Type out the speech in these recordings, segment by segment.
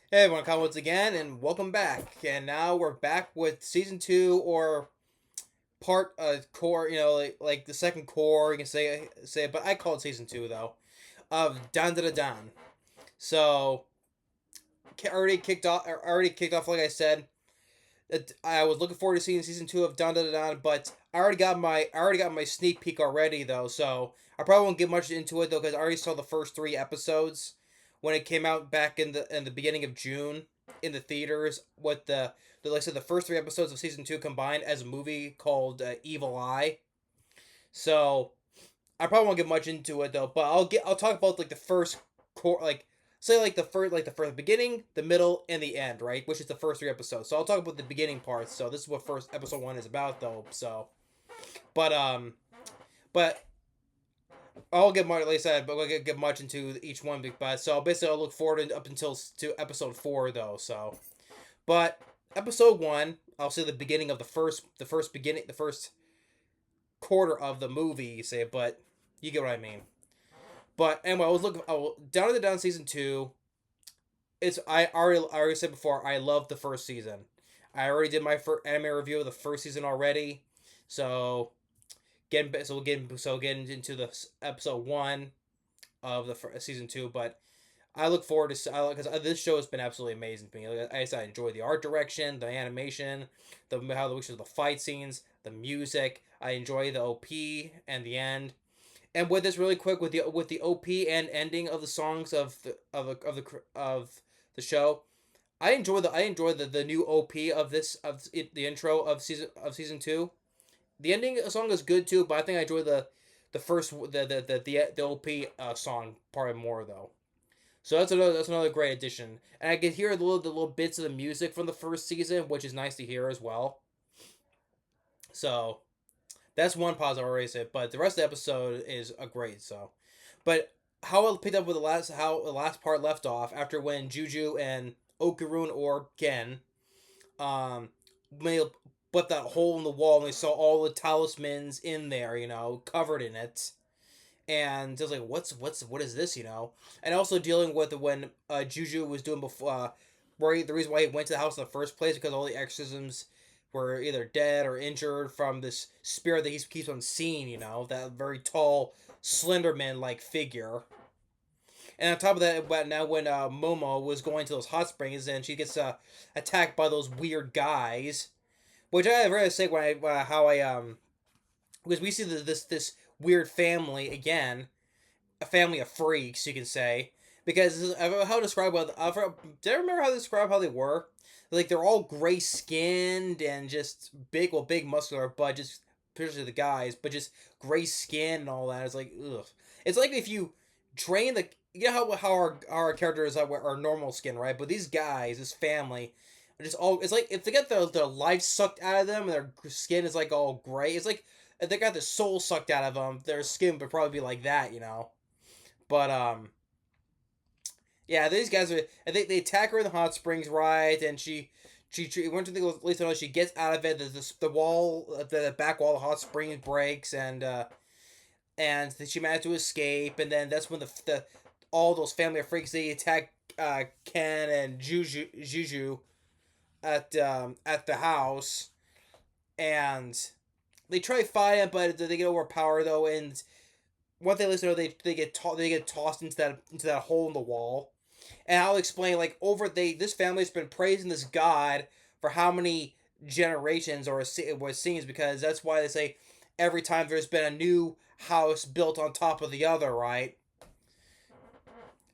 Hey everyone, come once again, and welcome back. And now we're back with season two, or part core. Like the second core. You can say it, but I call it season two though. Of Dandadan. So Already kicked off. Like I said, I was looking forward to seeing season two of Dandadan, but I already got my sneak peek already though. So I probably won't get much into it though, because I already saw the first three episodes when it came out back in the beginning of June in the theaters. What like I said, the first three episodes of season two combined as a movie called Evil Eye. So I probably won't get much into it though, but I'll talk about like the first core, like say like the first beginning, the middle, and the end, right? Which is the first three episodes. So I'll talk about the beginning parts. So this is what first episode one is about though. But um, but I'll get much, like I said, but we'll get much into each one. But so basically, I'll look forward up until to episode four though. But episode one, I'll say the beginning of the first quarter of the movie. You say, but you get what I mean. But anyway, Down to the Down season two. I already said before, I love the first season. I already did my first anime review of the first season already. So getting into the episode one of the season two. But I look forward to because this show has been absolutely amazing to me. Like I enjoy the art direction, the animation, the fight scenes, the music. I enjoy the OP and the end. And with this really quick with the OP and ending of the songs of the show, I enjoy the new OP the intro of season two. The ending song is good too, but I think I enjoy the first the OP song part more though. So that's another great addition, and I can hear the little bits of the music from the first season, which is nice to hear as well. So that's one positive I already said, but the rest of the episode is a great. So, but how I picked up with how the last part left off after when Juju and Okurun or Gen um when they put that hole in the wall and they saw all the talismans in there, covered in it. And just like what is this, and also dealing with when Juju was doing before, where the reason why he went to the house in the first place because all the exorcisms were either dead or injured from this spirit that he keeps on seeing, that very tall Slenderman like figure. And on top of that, but now when Momo was going to those hot springs and she gets attacked by those weird guys, which I have to say when I how I because we see this weird family again, a family of freaks, you can say. Because how to describe what did I remember how to describe how they were? Like they're all gray skinned and just big muscular, but just especially the guys, but just gray skin and all that. It's like ugh. It's like if you drain the how our characters are normal skin, right? But these guys, this family, are just all. It's like if they get their life sucked out of them and their skin is like all gray. It's like if they got the soul sucked out of them, their skin would probably be like that. But yeah, these guys are. I think they attack her in the hot springs, right? And she went to the at least she gets out of it. The wall, the back wall of the hot springs breaks, and she managed to escape. And then that's when the all those family of freaks they attack Ken and Juju at the house, and they try fighting, but they get overpowered though. And one thing listen, they get tossed into that hole in the wall. And I'll explain like this family's been praising this god for how many generations or what it seems, because that's why they say every time there's been a new house built on top of the other, right?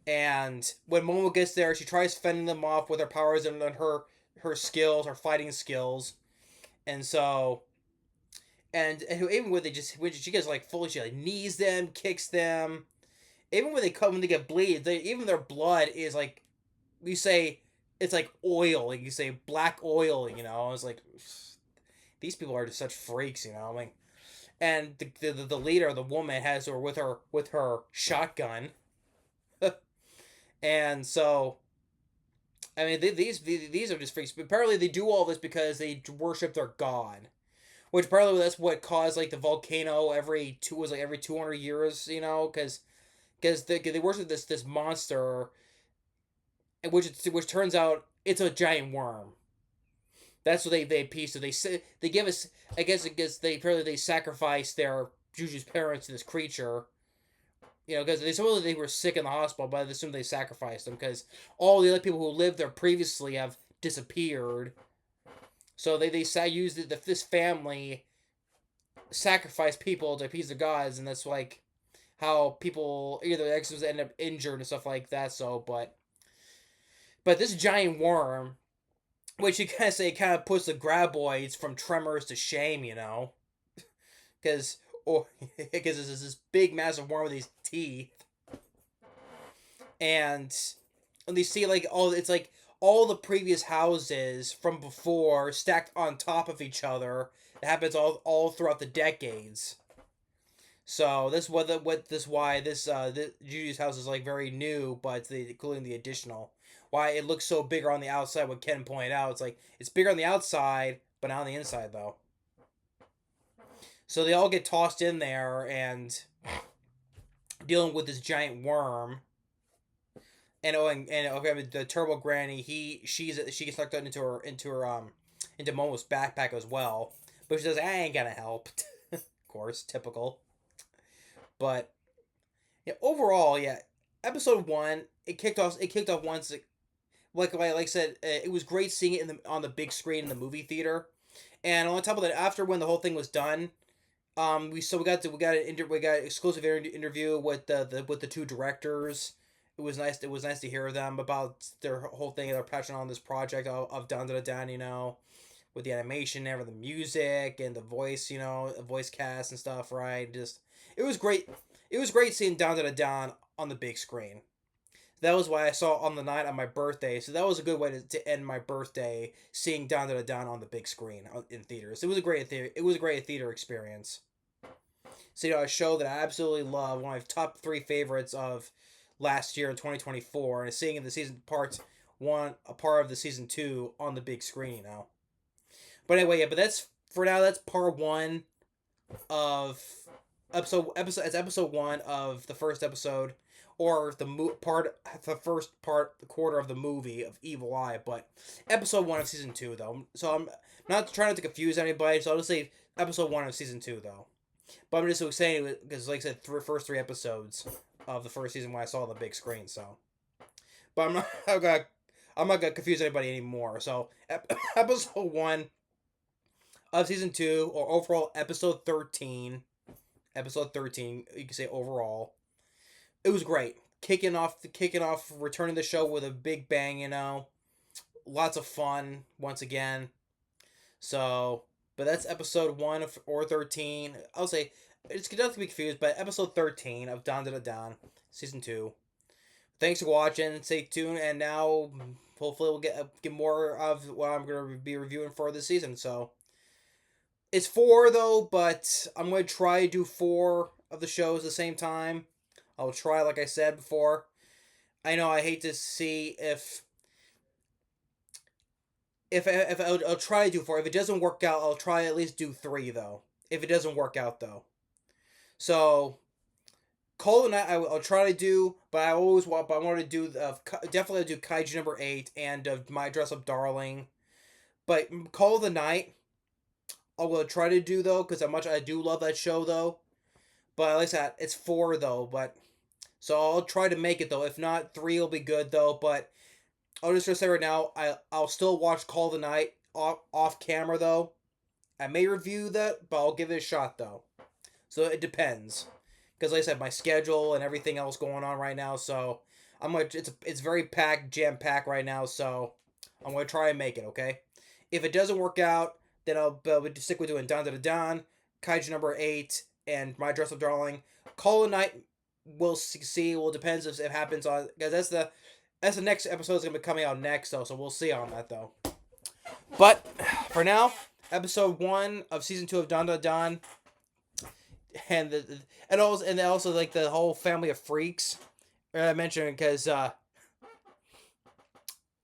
And when Momo gets there, she tries fending them off with her powers and her skills, her fighting skills, and so and even when she gets like fully, she like knees them, kicks them. Even when they get bleed, even their blood is like we say it's like oil, like you say black oil. It's like these people are just such freaks. Like, and the leader, the woman, has her with her shotgun, and so I mean these are just freaks. But apparently they do all this because they worship their god. Which apparently that's what caused like the volcano every 200 years, because they worship this monster, which turns out it's a giant worm. That's what they piece. So they give us. I guess they apparently they sacrificed their Juju's parents to this creature. Because they supposedly they were sick in the hospital, but I assume they sacrificed them because all the other people who lived there previously have disappeared. So they used this family sacrifice people to appease the gods, and that's like how people either exes end up injured and stuff like that. So, but this giant worm, which you kind of say kind of puts the graboids from Tremors to shame, because or because it's this big massive worm with these teeth, and you see like it's like all the previous houses from before stacked on top of each other. It happens all throughout the decades. So this why this Judy's house is like very new, but including the additional. Why it looks so bigger on the outside. What Ken pointed out, it's like it's bigger on the outside, but not on the inside though. So they all get tossed in there and dealing with this giant worm. And okay, the Turbo Granny, she gets sucked into into Momo's backpack as well, but she says I ain't gonna help. Of course, typical. But yeah, overall, yeah, episode one it kicked off. It kicked off once. Like I said, it was great seeing it on the big screen in the movie theater, and on top of that, after when the whole thing was done, we got exclusive interview with the two directors. It was nice. It was nice to hear them about their whole thing. Their passion on this project of Dandadan, with the animation and the music and the voice, voice cast and stuff. Right, just it was great. It was great seeing Dandadan on the big screen. That was why I saw on the night of my birthday. So that was a good way to end my birthday, seeing Dandadan on the big screen in theaters. It was a great theater experience. So a show that I absolutely love, one of my top 3 favorites of last year in 2024, and seeing in the season a part of the season 2 on the big screen. But anyway, yeah. But that's for now. That's part 1 of episode 1 of the first episode, or the first part, the quarter of the movie of Evil Eye. But episode 1 of season 2 though. So I'm not trying not to confuse anybody. So I'll just say episode 1 of season 2 though. But I'm just saying because, like I said, first 3 episodes of the first season when I saw the big screen. So, but I'm not gonna confuse anybody anymore. So, episode 1 of season 2, or overall episode 13. Episode 13, you can say overall. It was great. Kicking off, returning the show with a big bang. Lots of fun once again. So. But that's episode 1 or 13. I'll say it's not to be confused, but episode 13 of Dandadan, season 2. Thanks for watching. Stay tuned, and now hopefully we'll get more of what I'm gonna be reviewing for this season. So it's 4 though, but I'm gonna try to do 4 of the shows at the same time. I'll try, like I said before. I know I hate to see if I'll try to do 4. If it doesn't work out, I'll try at least do 3 though. If it doesn't work out though, so Call of the Night I'll try to do, but I want to do definitely do Kaiju number 8 and My Dress Up Darling, but Call of the Night I will try to do though because I do love that show though. But like I said, it's 4 though, but so I'll try to make it though. If not, 3 will be good though, but. I'll just say right now, I'll still watch Call of the Night off camera though. I may review that, but I'll give it a shot though. So it depends, because like I said, my schedule and everything else going on right now. So it's very jam packed right now. So I'm gonna try and make it. Okay, if it doesn't work out, then I'll stick with doing Dandadan, Kaiju number 8, and My Dress Up Darling. Call of the Night, we'll see. Well, it depends if it happens on, because that's the next episode is going to be coming out next, though, so we'll see on that, though. But, for now, episode 1 of season 2 of Dandadan, and also, like, the whole family of freaks, I mentioned, because,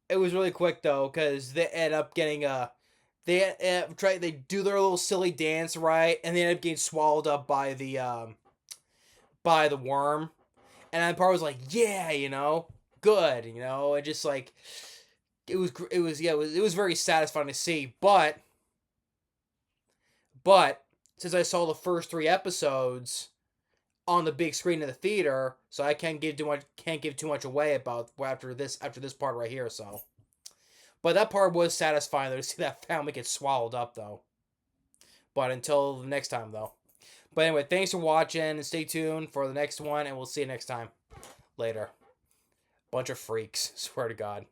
it was really quick, though, because they end up getting, they do their little silly dance, right, and they end up getting swallowed up by the worm, and I was like, yeah, good, you know, and just like it was very satisfying to see. But since I saw the first three episodes on the big screen in the theater, so I can't give too much away about after this part right here. So, but that part was satisfying though to see that family get swallowed up though. But until the next time though. But anyway, thanks for watching and stay tuned for the next one, and we'll see you next time. Later. Bunch of freaks, swear to God.